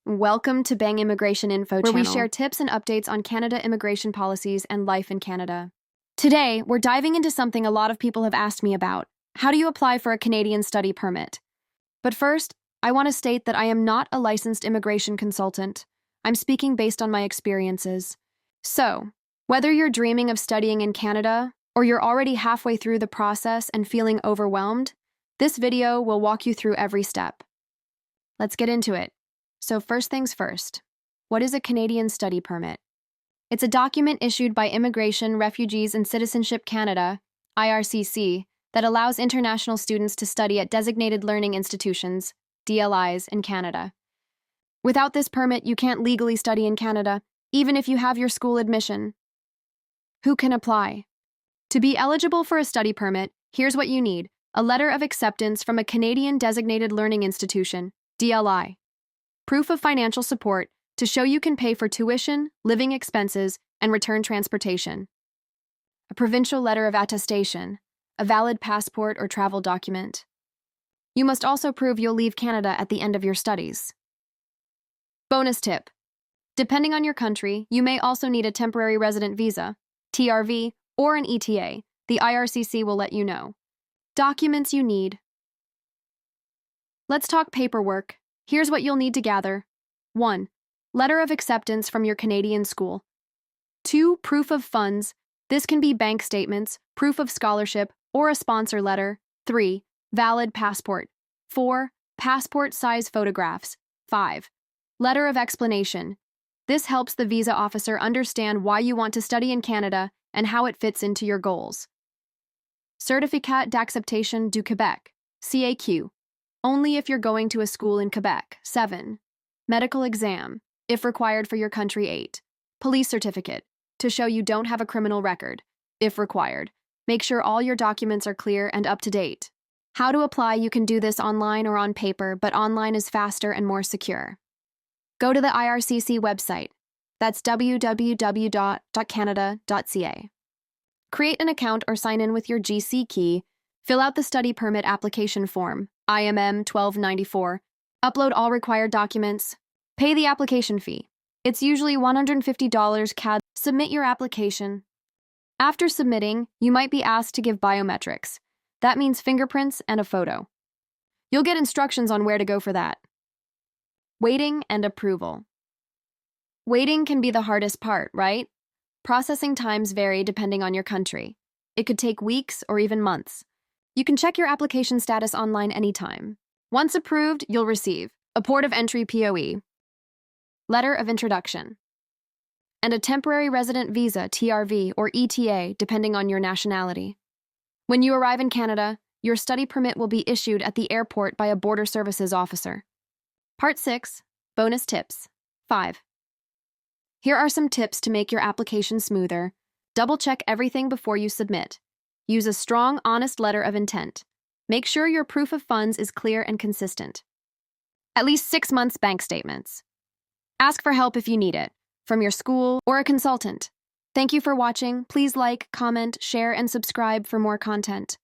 Welcome to Bang Immigration Info Where Channel, we share tips and updates on Canada immigration policies and life in Canada. Today, we're diving into something a lot of people have asked me about. How do you apply for a Canadian study permit? But first, I want to state that I am not a licensed immigration consultant. I'm speaking based on my experiences. So, whether you're dreaming of studying in Canada or you're already halfway through the process and feeling overwhelmed, this video will walk you through every step. Let's get into it. So first things first, what is a Canadian study permit? It's a document issued by Immigration, Refugees and Citizenship Canada, IRCC, that allows international students to study at designated learning institutions, DLIs, in Canada. Without this permit, you can't legally study in Canada, even if you have your school admission. Who can apply? To be eligible for a study permit, here's what you need: a letter of acceptance from a Canadian Designated Learning Institution, DLI. Proof of financial support to show you can pay for tuition, living expenses, and return transportation. A provincial letter of attestation, a valid passport or travel document. You must also prove you'll leave Canada at the end of your studies. Bonus tip: depending on your country, you may also need a temporary resident visa, TRV, or an ETA. The IRCC will let you know. Documents you need. Let's talk paperwork. Here's what you'll need to gather. 1. Letter of acceptance from your Canadian school. 2. Proof of funds. This can be bank statements, proof of scholarship, or a sponsor letter. 3. Valid passport. 4. Passport size photographs. 5. Letter of explanation. This helps the visa officer understand why you want to study in Canada and how it fits into your goals. Certificat d'acceptation du Québec, CAQ. Only if you're going to a school in Quebec. 7. Medical exam, if required for your country. 8. Police certificate, to show you don't have a criminal record, if required. Make sure all your documents are clear and up to date. How to apply? You can do this online or on paper, but online is faster and more secure. Go to the IRCC website. That's www.canada.ca. Create an account or sign in with your GC key. Fill out the study permit application form, IMM 1294. Upload all required documents. Pay the application fee. It's usually $150 CAD. Submit your application. After submitting, you might be asked to give biometrics. That means fingerprints and a photo. You'll get instructions on where to go for that. Waiting and approval. Waiting can be the hardest part, right? Processing times vary depending on your country. It could take weeks or even months. You can check your application status online anytime. Once approved, you'll receive a port of entry POE, letter of introduction, and a temporary resident visa, TRV, or ETA, depending on your nationality. When you arrive in Canada, your study permit will be issued at the airport by a border services officer. Part 6, bonus tips. 5. Here are some tips to make your application smoother. Double-check everything before you submit. Use a strong, honest letter of intent. Make sure your proof of funds is clear and consistent. At least 6 months bank statements. Ask for help if you need it, from your school or a consultant. Thank you for watching. Please like, comment, share, and subscribe for more content.